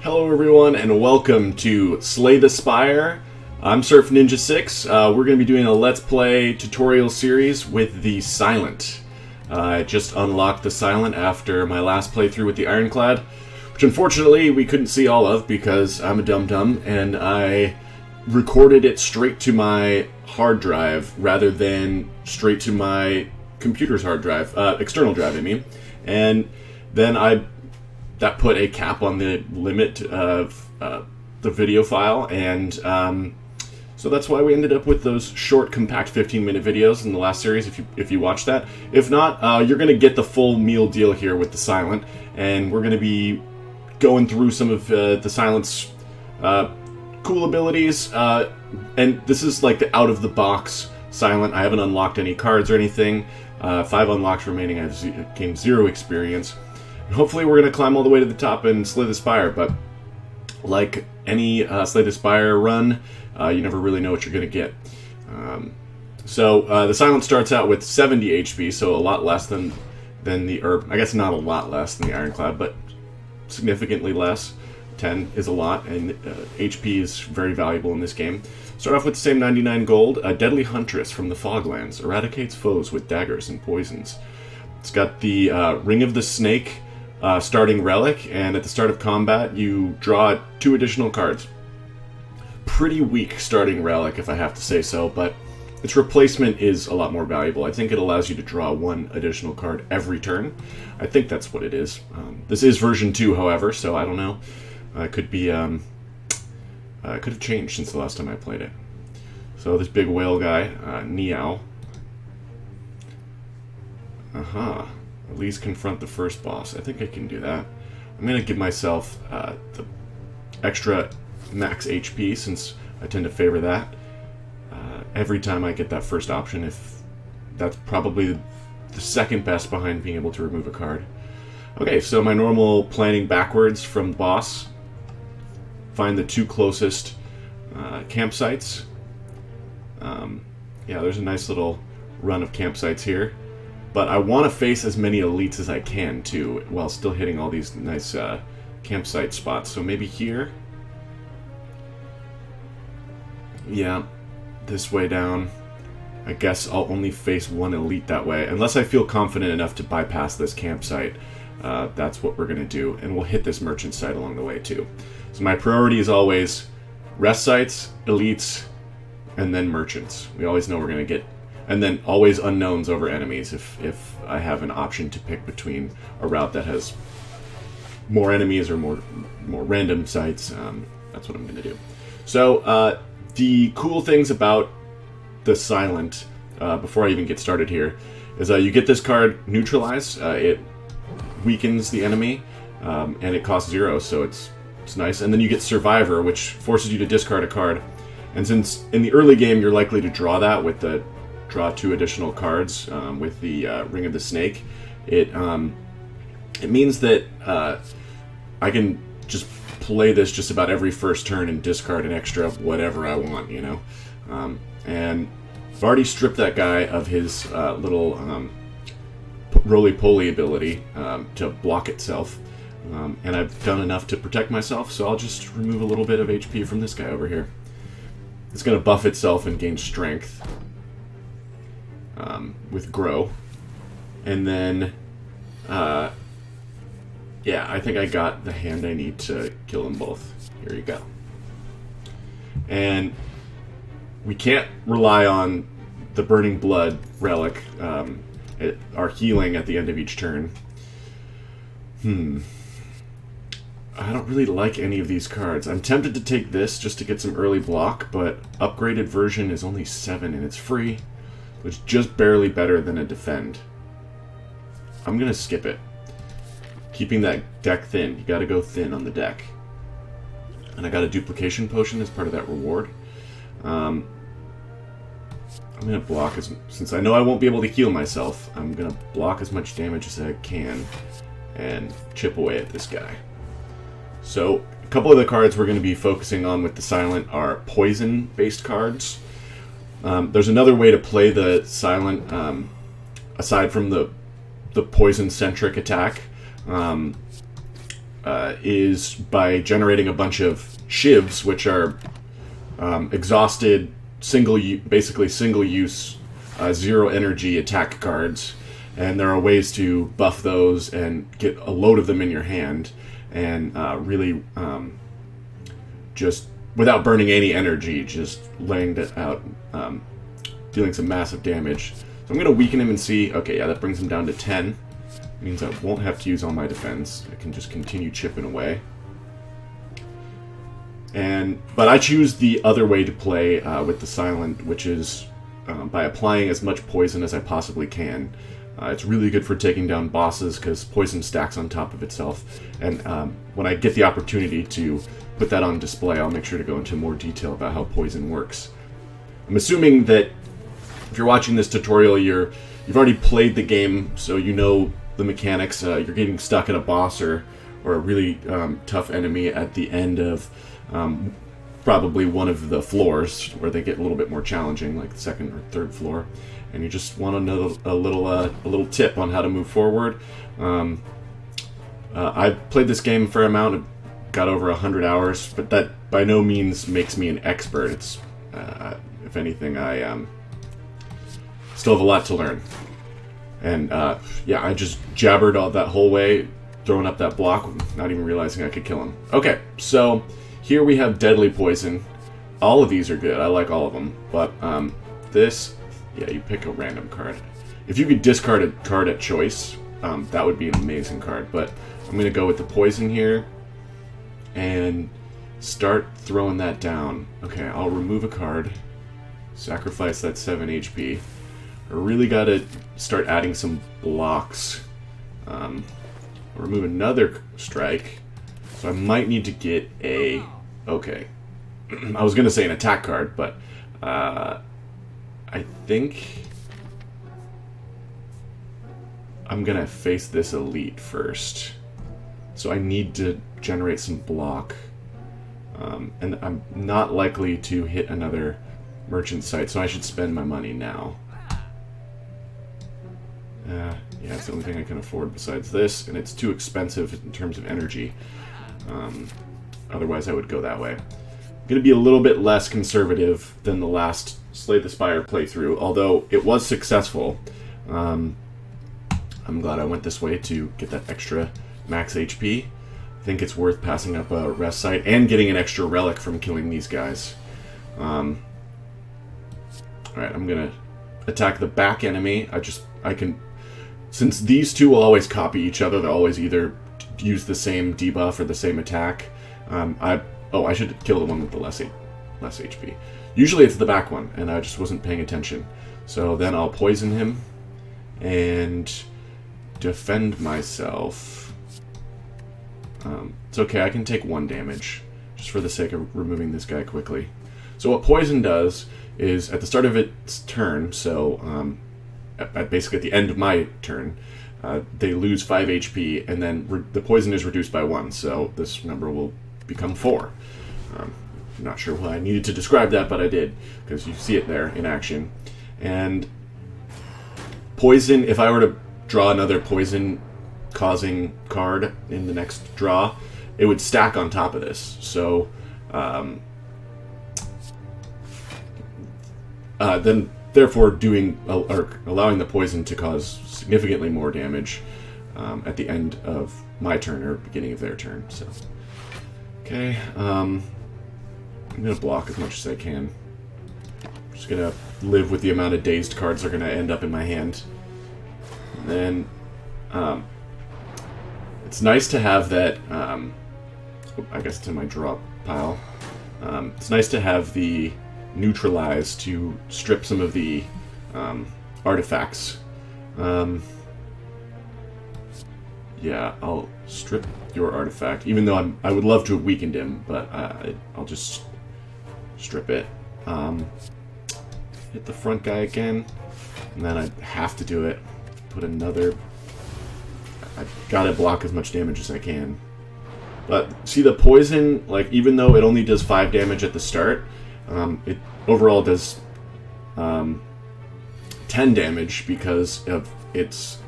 Hello everyone and welcome to Slay the Spire. I'm Surf Ninja 6. We're going to be doing a Let's Play tutorial series with the Silent. I just unlocked the Silent after my last playthrough with the Ironclad, which unfortunately we couldn't see all of because I'm a dum-dum and I recorded it straight to my hard drive rather than straight to my computer's hard drive, external drive I mean, and then that put a cap on the limit of the video file, and so that's why we ended up with those short, compact 15-minute videos in the last series, if you watch that. If not, you're going to get the full meal deal here with the Silent, and we're going to be going through some of the Silent's cool abilities, and this is like the out-of-the-box Silent. I haven't unlocked any cards or anything. 5 unlocks remaining. I've gained 0 experience. Hopefully we're going to climb all the way to the top and slay the Spire, but like any Slay the Spire run, you never really know what you're going to get. So the Silent starts out with 70 HP, so a lot less than the I guess not a lot less than the Ironclad, but significantly less. 10 is a lot, and HP is very valuable in this game. Start off with the same 99 gold. A Deadly Huntress from the Foglands. Eradicates foes with daggers and poisons. It's got the Ring of the Snake starting relic, and at the start of combat you draw 2 additional cards. Pretty weak starting relic, if I have to say so, but its replacement is a lot more valuable. I think it allows you to draw 1 additional card every turn. I think that's what it is. This is version 2, however, so I don't know. It could be could have changed since the last time I played it. So this big whale guy, Niao. At least confront the first boss. I think I can do that. I'm going to give myself the extra max HP since I tend to favor that every time I get that first option. If that's probably the second best behind being able to remove a card. Okay, so my normal planning backwards from the boss. Find the 2 closest campsites. Yeah, there's a nice little run of campsites here. But I want to face as many elites as I can, too, while still hitting all these nice campsite spots. So maybe here. Yeah, this way down. I guess I'll only face 1 elite that way. Unless I feel confident enough to bypass this campsite. That's what we're going to do. And we'll hit this merchant site along the way, too. So my priority is always rest sites, elites, and then merchants. We always know we're going to get... And then always unknowns over enemies if I have an option to pick between a route that has more enemies or more random sites. That's what I'm going to do. So the cool things about the Silent, before I even get started here, is you get this card Neutralize. It weakens the enemy, and it costs 0, so it's nice. And then you get Survivor, which forces you to discard a card. And since in the early game you're likely to draw that with the draw 2 additional cards with the Ring of the Snake, it means that I can just play this just about every first turn and discard an extra whatever I want, you know. And I've already stripped that guy of his little roly-poly ability to block itself, and I've done enough to protect myself, so I'll just remove a little bit of HP from this guy over here. It's going to buff itself and gain strength. With Grow. And then, yeah, I think I got the hand I need to kill them both. Here you go. And we can't rely on the Burning Blood relic, our healing at the end of each turn. I don't really like any of these cards. I'm tempted to take this just to get some early block, but upgraded version is only 7 and it's free. It's just barely better than a defend. I'm going to skip it. Keeping that deck thin. You got to go thin on the deck. And I got a duplication potion as part of that reward. I'm going to block, since I know I won't be able to heal myself, I'm going to block as much damage as I can and chip away at this guy. So, a couple of the cards we're going to be focusing on with the Silent are poison-based cards. There's another way to play the Silent, aside from the poison-centric attack. is by generating a bunch of shivs, which are exhausted, basically single-use, zero energy attack cards. And there are ways to buff those and get a load of them in your hand, and really just without burning any energy, just laying it out, dealing some massive damage. So I'm going to weaken him and see. Okay, yeah, that brings him down to 10. Means I won't have to use all my defense. I can just continue chipping away. But I choose the other way to play with the Silent, which is by applying as much poison as I possibly can. It's really good for taking down bosses because poison stacks on top of itself. And when I get the opportunity to put that on display, I'll make sure to go into more detail about how poison works. I'm assuming that if you're watching this tutorial, you've already played the game, so you know the mechanics. You're getting stuck at a boss or a really tough enemy at the end of probably one of the floors where they get a little bit more challenging, like the second or third floor, and you just want to know a little tip on how to move forward. I've played this game a fair amount. I've got over 100 hours, but that by no means makes me an expert. It's if anything, I still have a lot to learn. And yeah, I just jabbered all that whole way, throwing up that block, not even realizing I could kill him. Okay, so here we have Deadly Poison. All of these are good. I like all of them. But this, yeah, you pick a random card. If you could discard a card at choice, that would be an amazing card. But I'm going to go with the Poison here and start throwing that down. Okay, I'll remove a card, sacrifice that 7 HP. I really got to start adding some blocks. I'll remove another strike. So I might need to get a... Okay. I was going to say an attack card, but I think I'm going to face this elite first. So I need to generate some block. And I'm not likely to hit another merchant site, so I should spend my money now. Yeah, it's the only thing I can afford besides this, and it's too expensive in terms of energy. Otherwise, I would go that way. I'm going to be a little bit less conservative than the last Slay the Spire playthrough, although it was successful. I'm glad I went this way to get that extra max HP. I think it's worth passing up a rest site and getting an extra relic from killing these guys. Alright, I'm going to attack the back enemy. I can... Since these two will always copy each other, they'll always either use the same debuff or the same attack. I should kill the one with the less HP. Usually it's the back one, and I just wasn't paying attention. So then I'll poison him and defend myself. It's okay, I can take 1 damage, just for the sake of removing this guy quickly. So what poison does is, at the start of its turn, so basically at the end of my turn, they lose 5 HP, and then the poison is reduced by 1, so this number will become 4. I'm not sure why I needed to describe that, but I did, because you see it there in action. And poison, if I were to draw another poison-causing card in the next draw, it would stack on top of this. So then therefore allowing the poison to cause significantly more damage at the end of my turn or beginning of their turn. So, okay, I'm gonna block as much as I can. I'm just gonna live with the amount of dazed cards that are gonna end up in my hand. And then it's nice to have that. I guess it's in my draw pile. It's nice to have the neutralize to strip some of the artifacts. Yeah, I'll strip your artifact, even though I would love to have weakened him, but I'll just strip it. Hit the front guy again, and then I have to do it. Put another... I've got to block as much damage as I can. But see, the poison, like, even though it only does 5 damage at the start, it overall does 10 damage because of its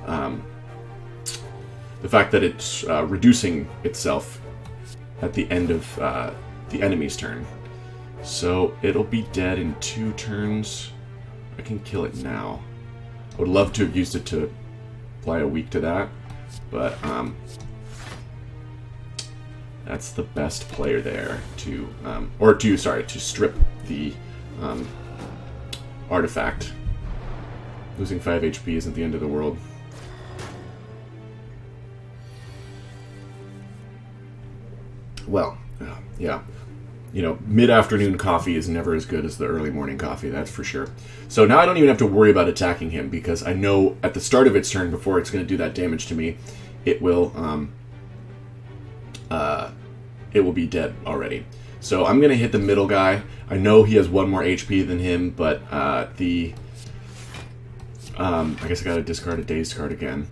the fact that it's reducing itself at the end of the enemy's turn. So it'll be dead in 2 turns. I can kill it now. I would love to have used it to apply a weak to that, but that's the best player there to, to strip the artifact. Losing 5 HP isn't the end of the world. Well, yeah. You know, mid-afternoon coffee is never as good as the early morning coffee, that's for sure. So now I don't even have to worry about attacking him, because I know at the start of its turn, before it's going to do that damage to me, it will be dead already. So I'm going to hit the middle guy. I know he has 1 more HP than him, but I guess I got to discard a dazed card again.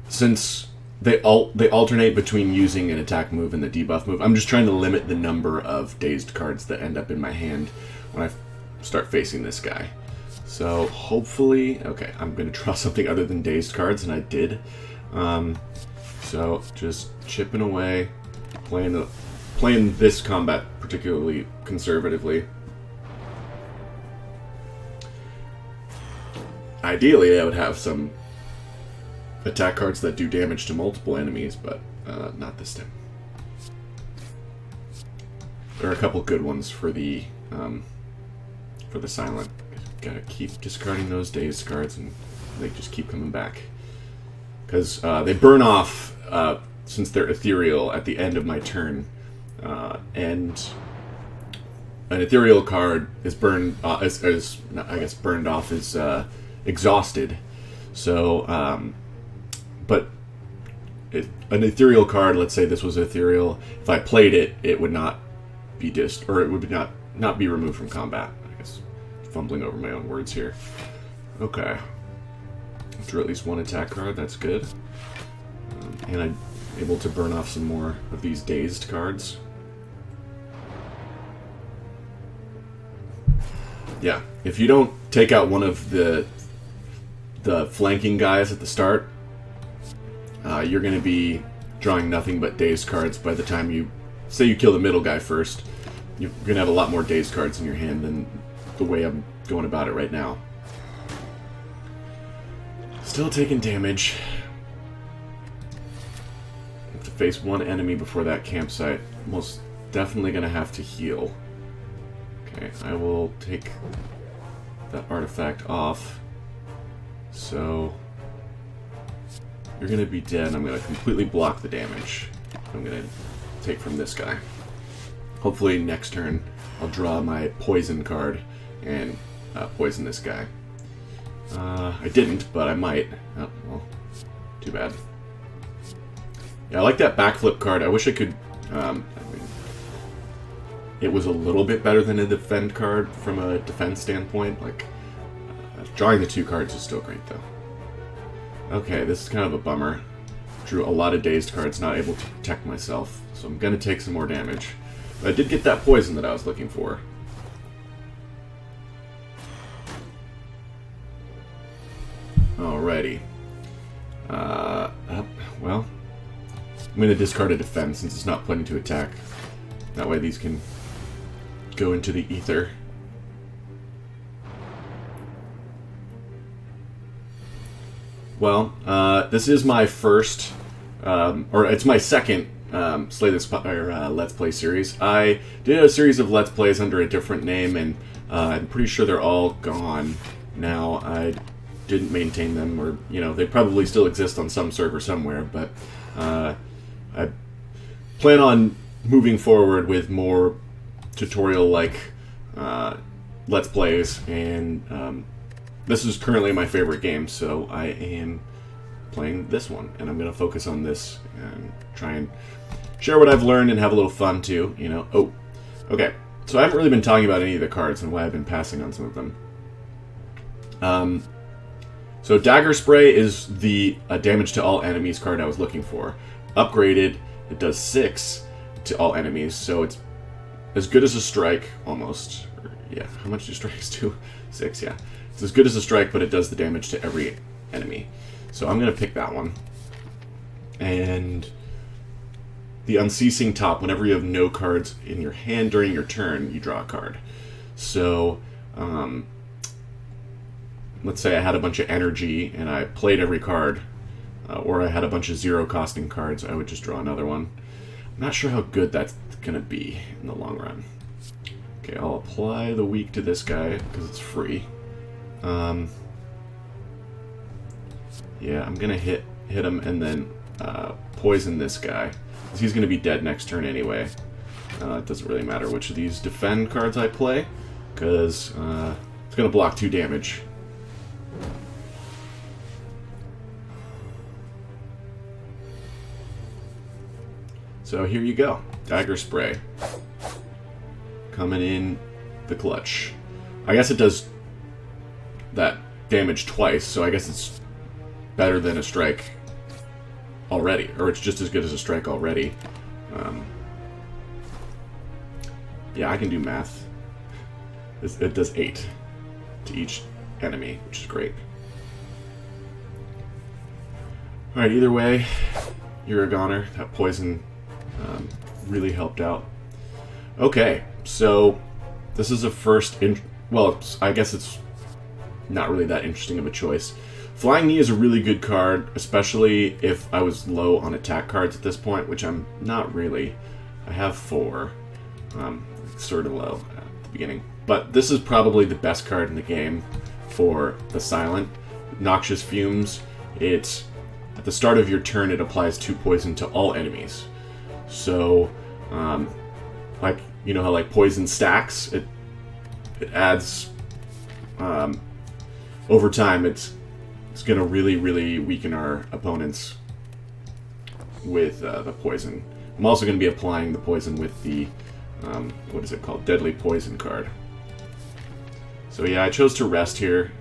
Since they alternate between using an attack move and the debuff move, I'm just trying to limit the number of dazed cards that end up in my hand when I start facing this guy. So hopefully, okay, I'm going to draw something other than dazed cards, and I did. So just chipping away, playing this combat particularly conservatively. Ideally, I would have some attack cards that do damage to multiple enemies, but not this time. There are a couple good ones for the silent. Gotta keep discarding those dazed cards, and they just keep coming back. Because they burn off since they're ethereal at the end of my turn, and an ethereal card is burned burned off is exhausted. So, but an ethereal card, let's say this was ethereal, if I played it, it would not be it would not be removed from combat. I guess fumbling over my own words here. Okay. Drew at least 1 attack card, that's good. And I'm able to burn off some more of these dazed cards. Yeah, if you don't take out one of the flanking guys at the start, you're going to be drawing nothing but dazed cards by the time you kill the middle guy first. You're going to have a lot more dazed cards in your hand than the way I'm going about it right now. Still taking damage. Have to face 1 enemy before that campsite. Most definitely going to have to heal. Okay, I will take that artifact off. So you're going to be dead, and I'm going to completely block the damage I'm going to take from this guy. Hopefully next turn I'll draw my poison card and poison this guy. I didn't, but I might. Oh, well, too bad. Yeah, I like that backflip card. I wish I could... I mean, it was a little bit better than a defend card from a defense standpoint. Like, drawing the 2 cards is still great, though. Okay, this is kind of a bummer. Drew a lot of dazed cards, not able to protect myself, so I'm going to take some more damage. But I did get that poison that I was looking for. Alrighty. Well, I'm going to discard a defense since it's not planning to attack. That way these can go into the ether. Well, this is my first, or it's my second Slay the Spire Let's Play series. I did a series of Let's Plays under a different name, and I'm pretty sure they're all gone now. I didn't maintain them, or, you know, they probably still exist on some server somewhere, but I plan on moving forward with more tutorial-like Let's Plays, and this is currently my favorite game, so I am playing this one, and I'm going to focus on this and try and share what I've learned and have a little fun too, you know. Oh, okay. So I haven't really been talking about any of the cards and why I've been passing on some of them. So Dagger Spray is the damage to all enemies card I was looking for. Upgraded, it does 6 to all enemies, so it's as good as a strike, almost. Yeah, how much do strikes do? 6, yeah. It's as good as a strike, but it does the damage to every enemy. So I'm going to pick that one. And the Unceasing Top, whenever you have no cards in your hand during your turn, you draw a card. So, let's say I had a bunch of energy and I played every card, or I had a bunch of zero costing cards, I would just draw another one. I'm not sure how good that's going to be in the long run. Okay, I'll apply the weak to this guy because it's free. Yeah, I'm going to hit him and then poison this guy. Because he's going to be dead next turn anyway. It doesn't really matter which of these defend cards I play, because it's going to block 2 damage. So here you go. Dagger Spray. Coming in the clutch. I guess it does that damage twice, so I guess it's better than a strike already. Or it's just as good as a strike already. Yeah, I can do math. It does 8 to each enemy, which is great. Alright, either way, you're a goner. That poison really helped out. Okay, so this is a first... well, I guess it's not really that interesting of a choice. Flying Knee is a really good card, especially if I was low on attack cards at this point, which I'm not really. I have 4. Sort of low at the beginning. But this is probably the best card in the game for the Silent. Noxious Fumes. At the start of your turn, it applies 2 poison to all enemies. So, like, you know how like poison stacks? It adds, over time, it's going to really, really weaken our opponents with the poison. I'm also going to be applying the poison with the what is it called? Deadly Poison card. So yeah, I chose to rest here.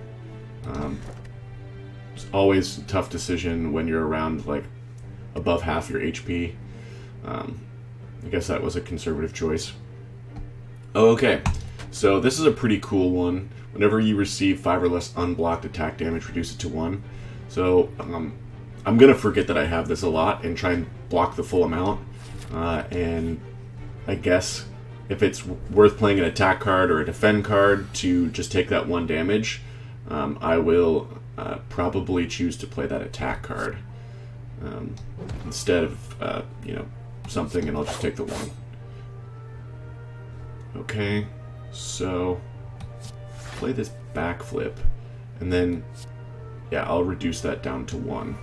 It's always a tough decision when you're around like above half your HP. I guess that was a conservative choice. Oh, okay, so this is a pretty cool one. Whenever you receive 5 or less unblocked attack damage, reduce it to 1. So I'm gonna forget that I have this a lot and try and block the full amount. And I guess if it's worth playing an attack card or a defend card to just take that 1 damage, I will probably choose to play that attack card instead of something, and I'll just take the 1. Okay, so play this backflip, and then yeah, I'll reduce that down to 1.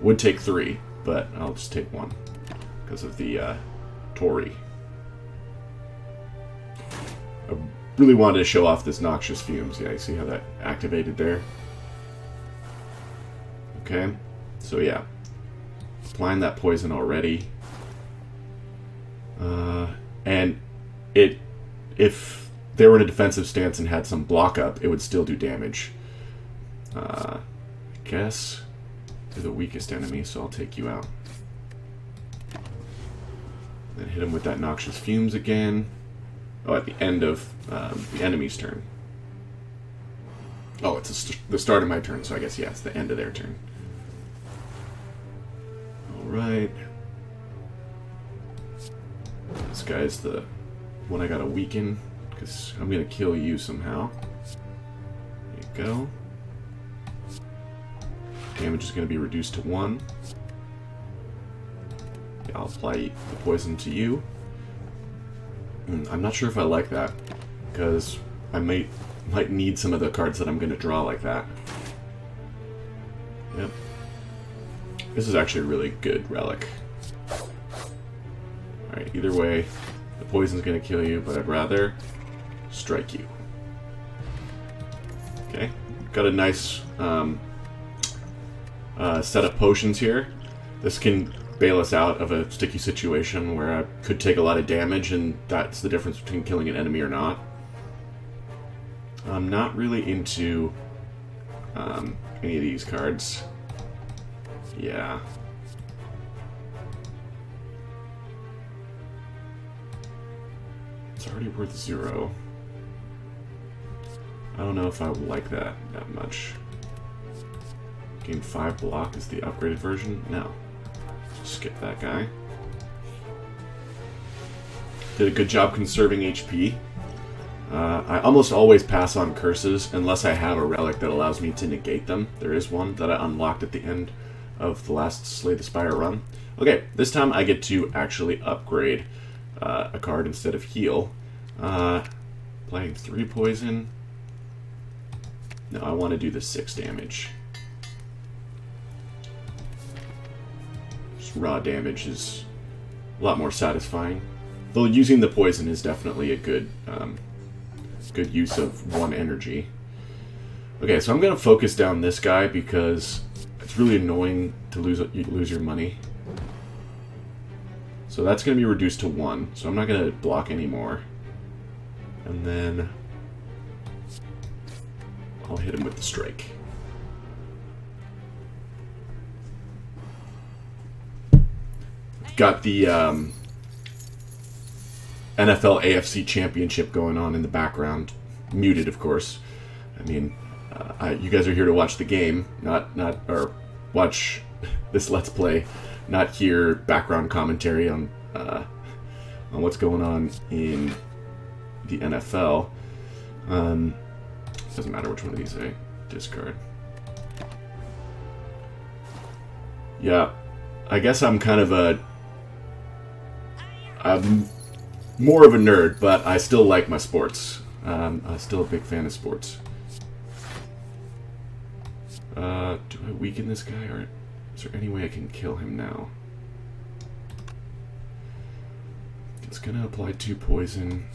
Would take 3, but I'll just take 1 because of the Tori. I really wanted to show off this Noxious Fumes. Yeah, you see how that activated there? Okay, so yeah, applying that poison already. And if they were in a defensive stance and had some block up, it would still do damage. I guess you're the weakest enemy, so I'll take you out. Then hit him with that Noxious Fumes again. Oh, at the end of the enemy's turn. Oh, it's the start of my turn, so I guess, yeah, it's the end of their turn. Alright. This guy's the one I gotta weaken, because I'm gonna kill you somehow. There you go. Damage is gonna be reduced to 1. Yeah, I'll apply the poison to you. I'm not sure if I like that, because I might need some of the cards that I'm going to draw like that. Yep. This is actually a really good relic. Alright, either way, the poison's going to kill you, but I'd rather strike you. Okay, got a nice set of potions here. This can bail us out of a sticky situation where I could take a lot of damage, and that's the difference between killing an enemy or not. I'm not really into any of these cards. Yeah. It's already worth 0. I don't know if I like that much. Gain 5 block is the upgraded version? No. Skip that guy. Did a good job conserving HP. I almost always pass on curses unless I have a relic that allows me to negate them. There is one that I unlocked at the end of the last Slay the Spire run. Okay, this time I get to actually upgrade a card instead of heal. Playing 3 poison. No, I want to do the 6 damage. Just raw damage is a lot more satisfying. Though using the poison is definitely a good good use of 1 energy. Okay, so I'm going to focus down this guy because it's really annoying to lose your money. So that's going to be reduced to 1, so I'm not going to block anymore. And then I'll hit him with the strike. Got the NFL AFC Championship going on in the background. Muted, of course. I mean, you guys are here to watch the game, or watch this Let's Play, not hear background commentary on what's going on in the NFL. Doesn't matter which one of these I discard. Yeah, I guess I'm kind of I'm more of a nerd, but I still like my sports. I'm still a big fan of sports. Do I weaken this guy, or is there any way I can kill him now? It's gonna apply 2 poison.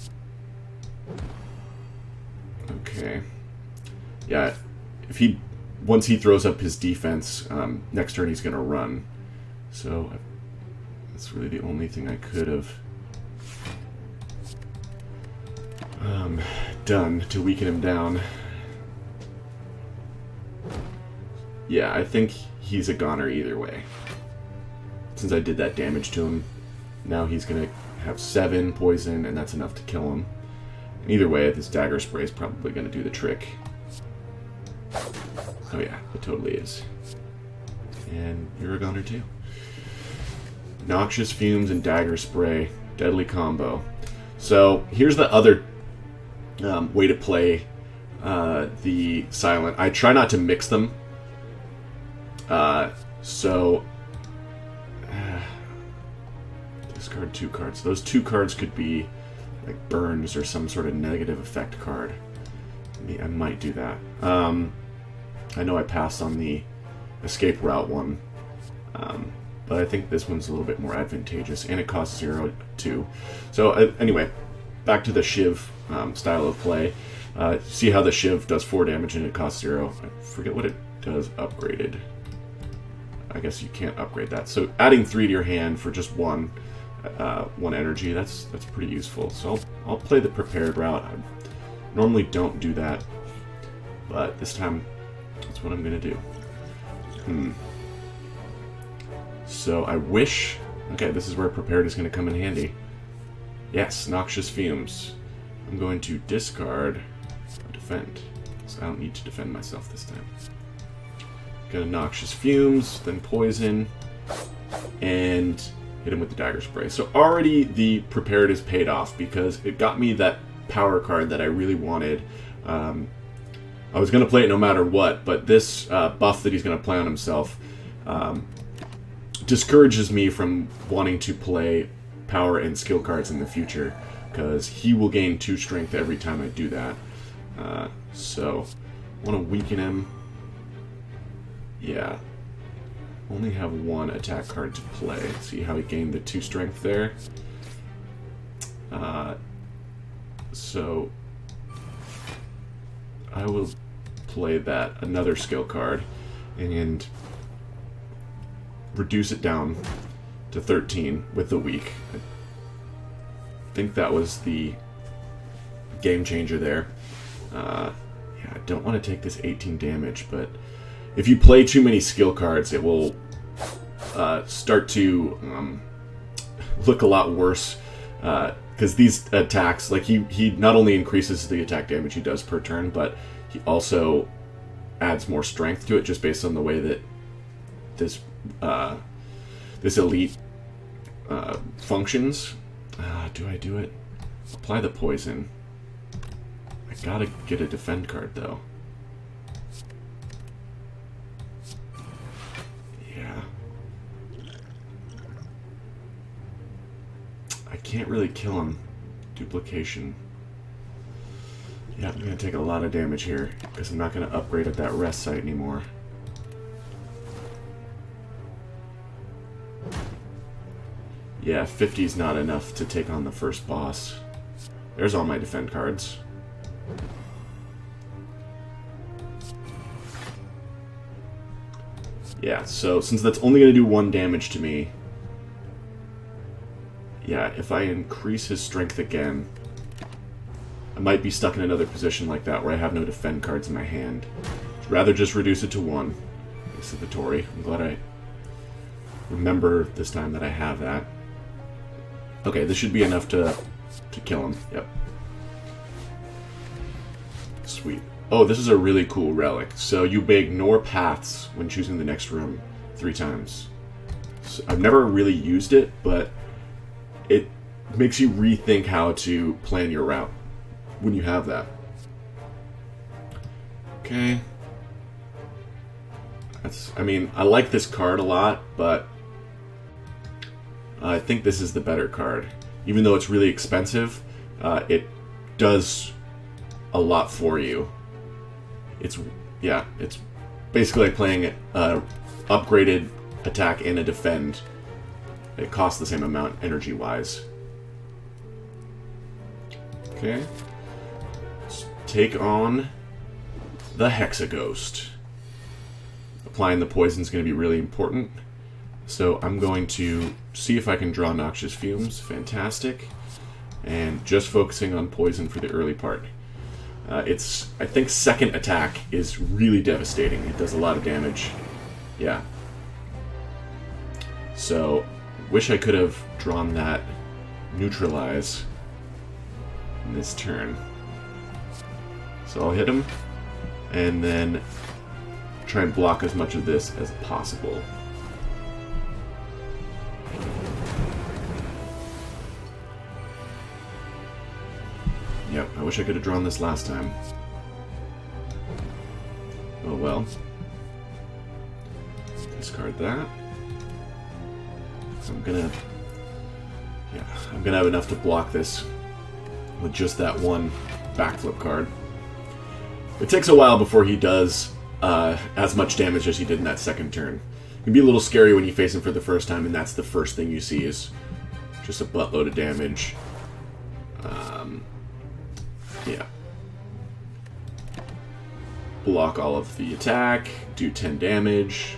Okay. Yeah, once he throws up his defense, next turn he's gonna run. So that's really the only thing I could have done to weaken him down. Yeah, I think he's a goner either way. Since I did that damage to him, now he's gonna have 7 poison, and that's enough to kill him. And either way, this dagger spray is probably gonna do the trick. Oh yeah, it totally is. And you're a goner too. Noxious fumes and dagger spray, deadly combo. So here's the other way to play the silent. I try not to mix them. Discard 2 cards. Those 2 cards could be like burns or some sort of negative effect card. I might do that. I know I passed on the escape route one, but I think this one's a little bit more advantageous, and it costs 0 too. So anyway, back to the Shiv style of play. See how the Shiv does 4 damage and it costs 0. I forget what it does upgraded. I guess you can't upgrade that. So adding 3 to your hand for just 1 energy, that's pretty useful. So I'll play the prepared route. I normally don't do that, but this time that's what I'm gonna do. So I wish... Okay, this is where prepared is gonna come in handy. Yes, noxious fumes. I'm going to discard defend, so I don't need to defend myself this time. Got a noxious fumes, then poison, and hit him with the dagger spray. So already the prepared is paid off because it got me that power card that I really wanted. I was going to play it no matter what, but this buff that he's going to play on himself discourages me from wanting to play power and skill cards in the future, because he will gain 2 strength every time I do that. So I want to weaken him. Yeah. Only have 1 attack card to play. See how he gained the 2 strength there? So I will play that, another skill card, and reduce it down to 13 with the weak. I think that was the game changer there. Yeah, I don't want to take this 18 damage, but if you play too many skill cards, it will start to look a lot worse, because these attacks, like he not only increases the attack damage he does per turn, but he also adds more strength to it just based on the way that this this elite functions. Do I do it? Apply the poison. I gotta get a defend card though. Yeah. I can't really kill him. Duplication. Yeah, I'm gonna take a lot of damage here because I'm not gonna upgrade at that rest site anymore. Yeah, 50 is not enough to take on the first boss. There's all my defend cards. Yeah, so since that's only going to do 1 damage to me, yeah, if I increase his strength again, I might be stuck in another position like that where I have no defend cards in my hand. I'd rather just reduce it to 1. This is the Tori. I'm glad I remember this time that I have that. Okay, this should be enough to kill him. Yep. Sweet. Oh, this is a really cool relic. So you may ignore paths when choosing the next room 3 times. So I've never really used it, but it makes you rethink how to plan your route when you have that. Okay. I mean, I like this card a lot, but I think this is the better card. Even though it's really expensive, it does a lot for you. It's basically like playing upgraded attack and a defend. It costs the same amount energy-wise. Okay. Let's take on the Hexaghost. Applying the poison is going to be really important. So I'm going to see if I can draw Noxious Fumes. Fantastic. And just focusing on poison for the early part. Its, I think, second attack is really devastating. It does a lot of damage. Yeah. So, wish I could have drawn that neutralize in this turn. So I'll hit him, and then try and block as much of this as possible. Yep, I wish I could have drawn this last time. Oh well. Discard that. So I'm gonna have enough to block this with just that one backflip card. It takes a while before he does as much damage as he did in that second turn. It can be a little scary when you face him for the first time and that's the first thing you see is just a buttload of damage. Yeah. Block all of the attack, do 10 damage.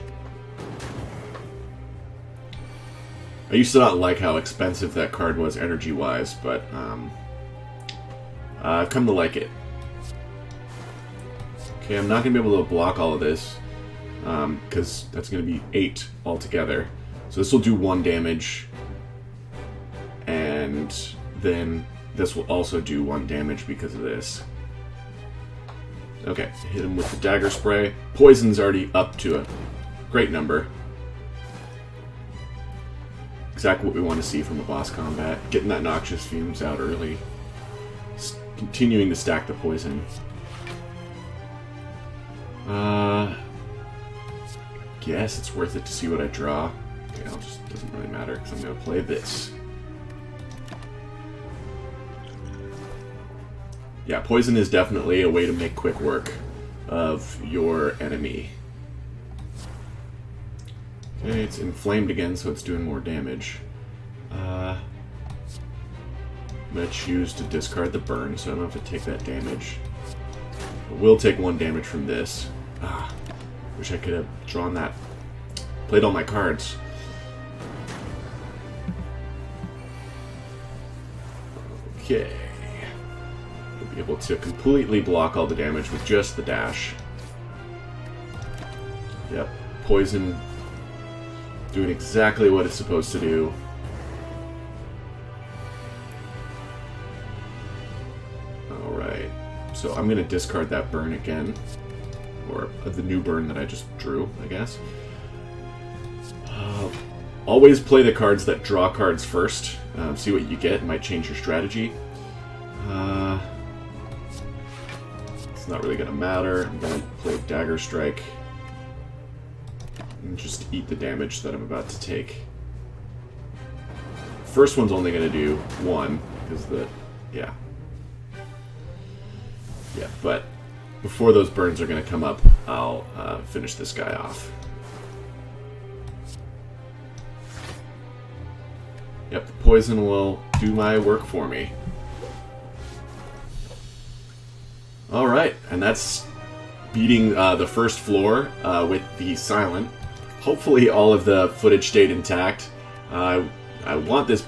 I used to not like how expensive that card was energy-wise, but I've come to like it. Okay, I'm not going to be able to block all of this, because that's going to be 8 altogether. So this will do 1 damage, and then this will also do 1 damage because of this. Okay, hit him with the dagger spray. Poison's already up to a great number. Exactly what we want to see from a boss combat. Getting that Noxious Fumes out early. Continuing to stack the poison. Guess it's worth it to see what I draw. Okay, doesn't really matter because I'm going to play this. Yeah, poison is definitely a way to make quick work of your enemy. Okay, it's inflamed again, so it's doing more damage. I'm going to choose to discard the burn, so I don't have to take that damage. I will take 1 damage from this. Wish I could have drawn that. Played all my cards. Okay. We'll be able to completely block all the damage with just the dash. Yep. Poison doing exactly what it's supposed to do. Alright. So I'm going to discard that burn again. or the new burn that I just drew, I guess. Always play the cards that draw cards first. See what you get. It might change your strategy. It's not really going to matter. I'm going to play Dagger Strike and just eat the damage that I'm about to take. First one's only going to do 1 because yeah, but before those burns are going to come up, I'll finish this guy off. Yep, the poison will do my work for me. Alright, and that's beating the first floor with the Silent. Hopefully all of the footage stayed intact. I want this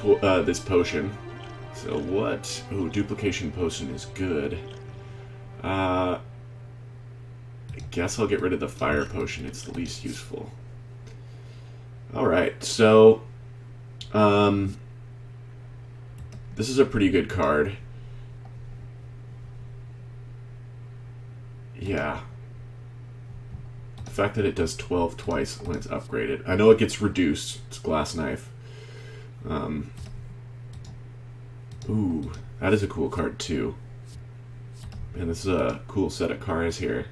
this potion. So what? Ooh, duplication potion is good. I guess I'll get rid of the fire potion. It's the least useful. Alright, so this is a pretty good card. Yeah. The fact that it does 12 twice when it's upgraded. I know it gets reduced. It's Glass Knife. Ooh, that is a cool card too. Man, this is a cool set of cards here.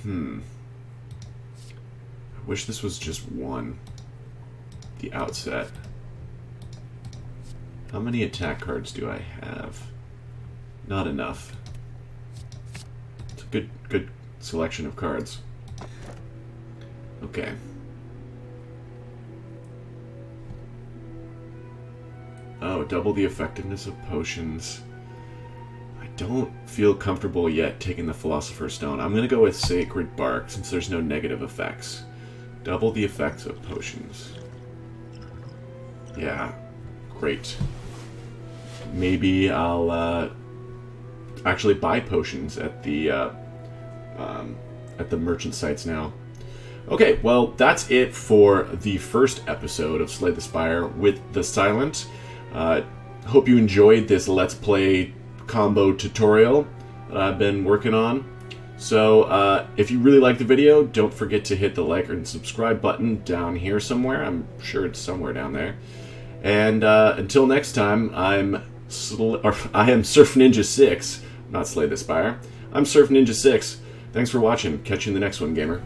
I wish this was just 1. The outset. How many attack cards do I have? Not enough. It's a good selection of cards. Okay. Oh, double the effectiveness of potions. I don't feel comfortable yet taking the Philosopher's Stone. I'm going to go with Sacred Bark since there's no negative effects. Double the effects of potions. Yeah, great. Maybe I'll actually buy potions at the merchant sites now. Okay, well, that's it for the first episode of Slay the Spire with the Silent. Hope you enjoyed this Let's Play combo tutorial that I've been working on. So, if you really liked the video, don't forget to hit the like and subscribe button down here somewhere. I'm sure it's somewhere down there. And until next time, I am Surf Ninja 6, not Slay the Spire. I'm Surf Ninja 6. Thanks for watching. Catch you in the next one, gamer.